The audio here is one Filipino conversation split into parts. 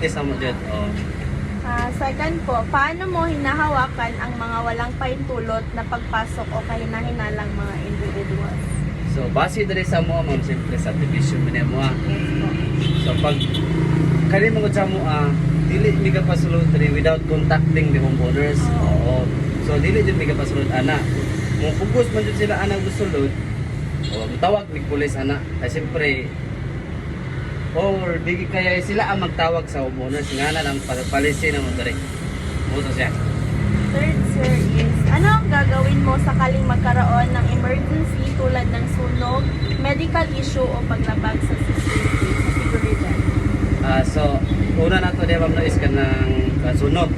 safety sa mo dyan. Oh. Second po, paano mo hinahawakan ang mga walang pahintulot na pagpasok o kahina-hinalang mga individuals? So, base dali sa mo, ma'am, siyempre sa division mo niya mo. Yes po. So, pag kani mo sa mo, dili mi ka pasulod diri without contacting the homeowners. Oo. So, dili jud mi ka pasulod ana. Mo focus man jud sila ana gusulod. O, tawag ni pulis ana. Kasi siyempre, or di kaya sila ang magtawag sa homeowners nga na lang para palisin ang diri. Mo siya. Third, sir, is ano ang gagawin mo sakaling magkaroon ng emergency tulad ng sunog, medical issue o paglabag sa seguridad? So, una na to di ba is ka ng sunog.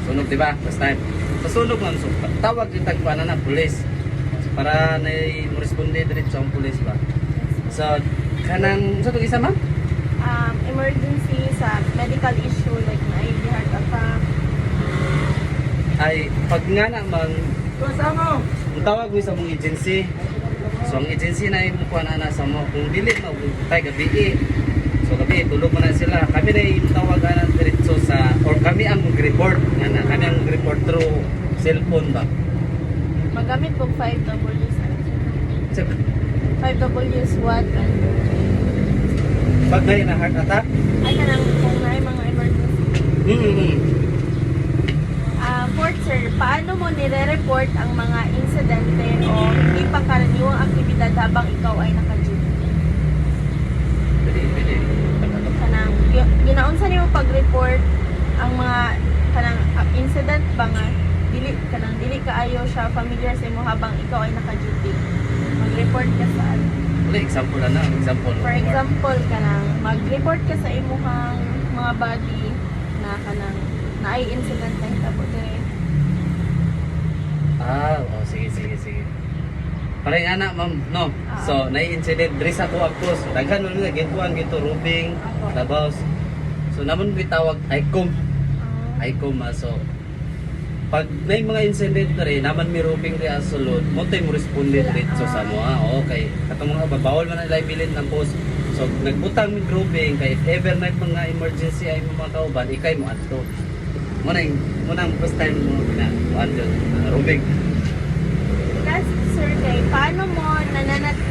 Sunog, di ba? Last time. Sa sunog man, so, tawag yung tagpanan na pulis. Para na mo-responde diretso ang pulis ba? So, kanang, sa itong isa ma'am? Emergency sa medical issue like na heart attack. Ay, pag nga naman, ang tawag mo sa mong agency. So, ang agency na yung mukuha na sa mo. Kung dili mo, tayo gabi So, gabi, tulog mo na sila. Kami na yung tawagan ng diretso sa, or kami ang mag-report. Kami ang mag-report through cellphone ba? Magamit po 5Ws. Check. 5Ws what? Pag na heart attack? Ay, kanang kung na mga emergency. Fourth, sir, paano mo nire-report ang mga insidente o hindi pangkaraniwang aktibidad habang ikaw ay naka-duty? Pwede. Kanang, ginaunsa niyo pag-report ang mga kanang incident ba nga dili kaayo siya familiar sa imo habang ikaw ay naka-duty? Mag-report ka sa ano? Example na. For example, kanang mag-report ka sa imuhang mga body na kanang na ay incident na hitabo dire. Sige. Parang anak, ma'am, no? So, na-incident diri sa kuwag ko. So, daghan mo nila, gintuan, rubing, labaws. So, naman bitawag, ICOM, so, pag may mga incident na rin, naman may rubing rin ang sulod, mo tayo mo responde diretso sa mo, okay. Katong mga bawal man nila ibilin ng post. So, nagbutang may rubing, kaya if ever may mga emergency ay mga kauban, ikay mo ato. Munang first time mo rubing. Last, sir, kay paano mo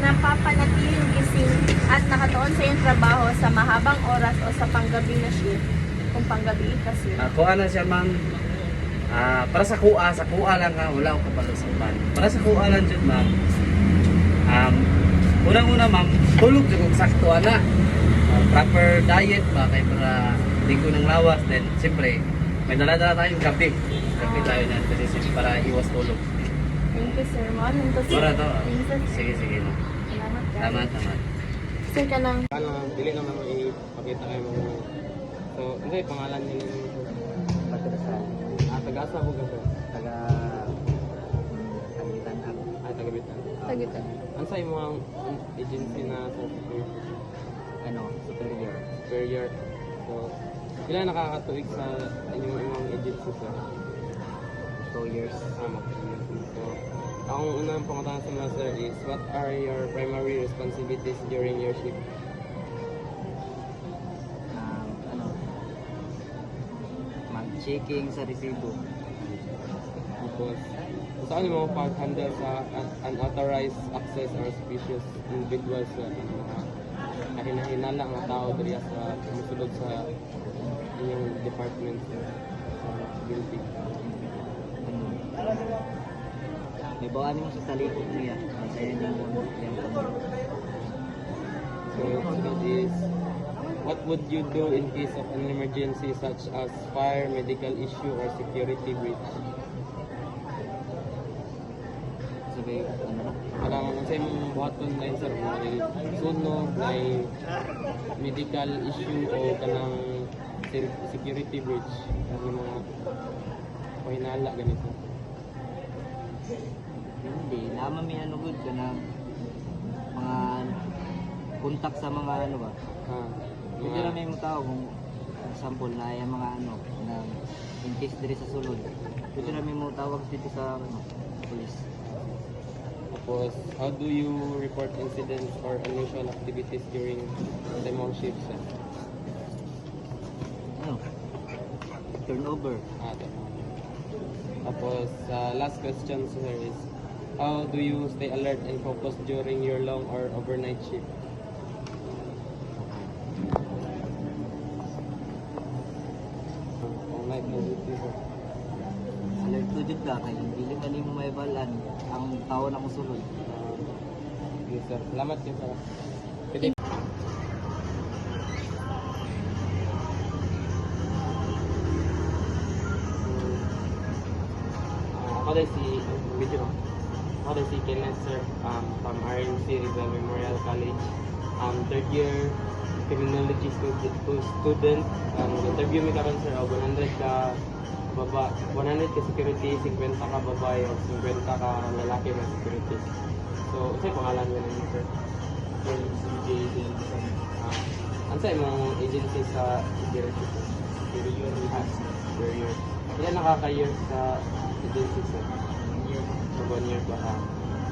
napapanatiling gising at nakatuon sa iyong trabaho sa mahabang oras o sa panggabi na shift? Kung panggabi kasi. Kuha na siya, ma'am. Para sa kuha lang nga, wala akong kapalo sa pan. Para sa kuha lang dyan, ma'am. Unang-una, ma'am, tulog dyan kung sakto na. Proper diet ba, kaya para hindi ko ng lawas. Then, siyempre, may dala-dala tayong gabi. Gabi tayo na, kasi para iwas tulog. Thank you, sir. Maanong to, sir. Para to. Thank you, sir. Sige. No. Salamat, guys. Tama. Sir, ka lang. Dili naman mo ipakita kayo mo. So, ano yung pangalan nila yung Patrasan. taga-asa ko ka sir? Tagitan ako. Taga-Bitan. Sagitan. Ano sa imo ang agency na sa Superior. superior? So, ilan nakakatuig sa inyong agency sir? 2 years. So, ang unang pangatangan sa mga sir is, what are your primary responsibilities during your shift? Mag-checking sa resibo. Tapos, saan mo pag-handle sa unauthorized access or suspicious individuals sa mga kahinahinala ang tao diri sa sumusulod sa inyong department sa building? May bawaan mo sa talikod niya. Masaya niya mo yung So, it is, what would you do in case of an emergency such as fire, medical issue, or security breach? sabi, Parang sa imong buhaton na yun sir, may sunog, may medical issue o kanang security breach, ang mga pahinala ganito. hindi. Naman may good ka na mga kontak sa mga ba. Hindi na may mga tao kung example na yung mga na in case diri sa sulod. Pwede na may mga tawag dito sa police. Tapos, how do you report incidents or unusual activities during the mong shifts? Ano? turnover. Tapos, last question sir is, how do you stay alert and focused during your long or overnight shift? Night na duty sir. Alert to jud ka kay dili man nimo maibalan ang tao na mosulod. Yes sir. Salamat kayo sir. Pwede. Ako din si video. Ako din si Kenneth sir from RMC Rizal Memorial College. Third year criminology student. Interview mi karon sir og 100 ka 100 ka security, 50 ka babae o 50 ka lalaki na security. So, sa pangalan mo ninyo sir? Ano sa imong agency sa security sir? Superior. Ilan nakaka-year sa agency sir? 1 year pa ka.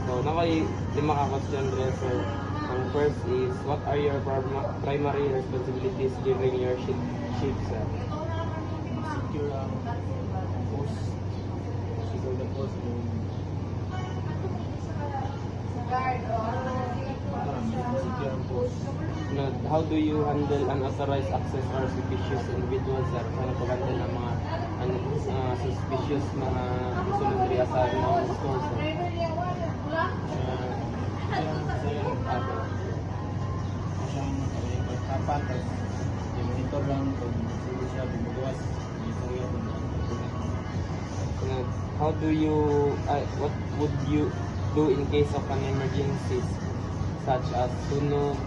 So, lima ka question rin sir. Ang first is, what are your primary responsibilities during your shift sir? Secure ang post. Secure the post yung secure ang post. How do you handle unauthorized access or suspicious individuals sir? Sana pag-handle ng mga suspicious mga gusulong rin sa mga stores sir? Siyang pagtapat at monitor lang kung sino siya bumugawas. How do you, what would you do in case of an emergency such as sunog,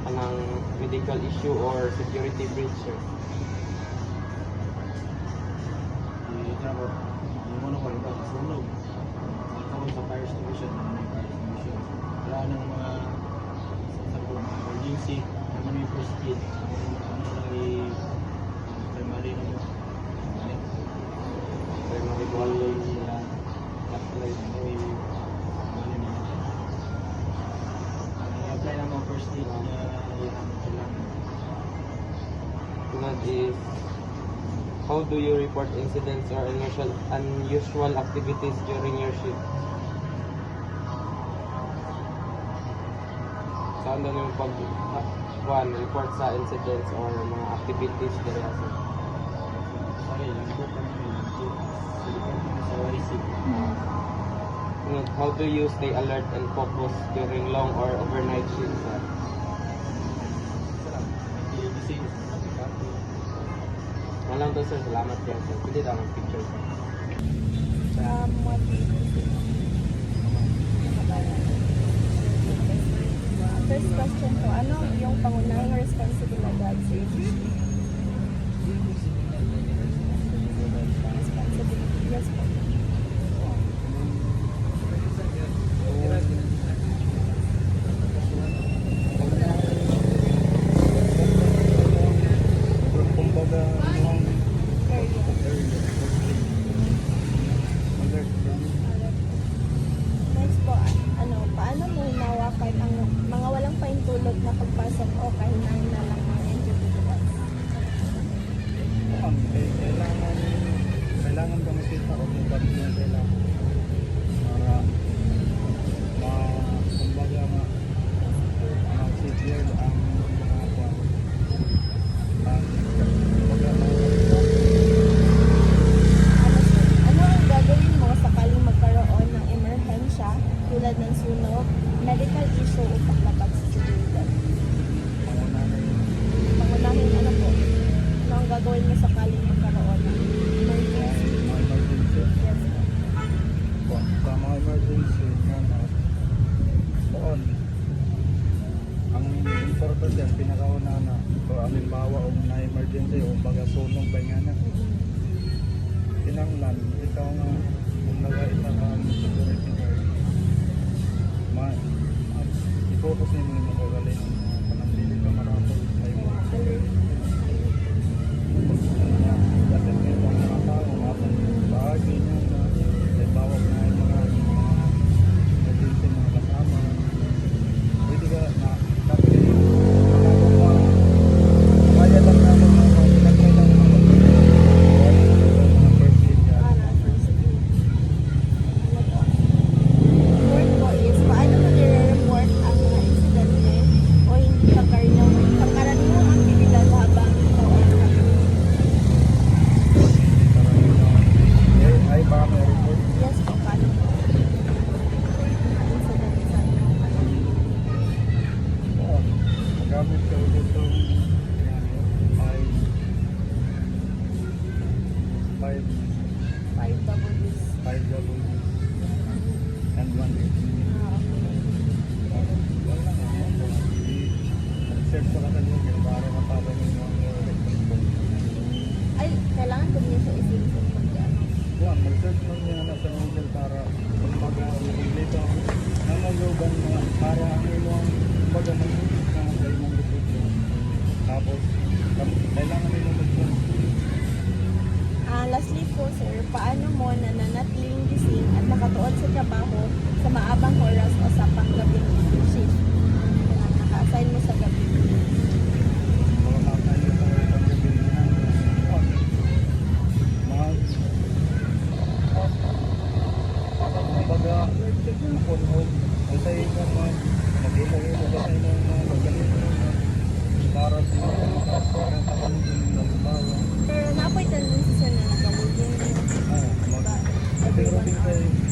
anang medical issue or security breach sir? Yung ano ko rin ba, sunog. Magkawin sa fire station. Wala ng mga emergency, naman yung first aid. Ano lang primary na mo. Primary quality Sila, apply apply na mga first aid na kailangan. Tunad is, how do you report incidents or unusual activities during your shift? Saan doon yung report sa incidents or mga activities dere sir? Sorry, report kami sa department sa YC. How do you stay alert and focused during long or overnight shifts sir? Gising. Walang to sir, salamat kayo sir. Pwede daw ng picture sir. From what first question po, ano yung pangunahing responsibilidad sa agency? Responsibility, yes po. Kumbaga, yung Next po, paano mo hinawakan ang mga walang paintulot na pagpasok o kahinahinan ng mga individuals? kailangan ba makita o kung bakit yung kailangan para kumbaga ma-secure ang mga kwan. Kumbaga Ano ang gagawin mo sakaling magkaroon ng emerhensya tulad ng sunog, medical issue o paglabag sa seguridad? Pangunahing ano po? Ano ang gagawin mo sakaling magkaroon ng emergency? emergency. Yes po. Sa mga emergency noon ang important yan pinakauna na so halimbawa o na emergency o baga sunog ba nga na tinanglan ikaw nga kung nagaita ka ang security guard i-focus nyo yung mga galing panambili ka marapol ay mo kasi may mga tao matang bahagi niya na may bawag na yung mga emergency mga kasama pwede ka na sabi kaya lang naman mga pinagkailangan 5 5 W's. 5 W's and 1 H. Wala nga ako. I-search ko lang sa Google para mapapa nyo yung electric board. Ay, kailangan ko niya siya isinsin pag ano. Yan, mag-search mo niya na sa Google para kung mag-dito na mag-uban mo para ang ilang baga mag-ulit na kayo ng report mo. Tapos, kailangan nila mag-search. Lastly po, sir, paano mo nananatiling gising at nakatuon sa trabaho sa maabang oras o sa panggabing shift? Kailangan naka-assign mo sa gabi. Mga kakain nyo sa pag-gabi na baga, check mo kung ang tayo ka mag-imo-imo ka tayo ng magaling para sa mga kapatid ng bawa. Pero na-apoy tendency, sir, na nagawin yun. Every 1 hour.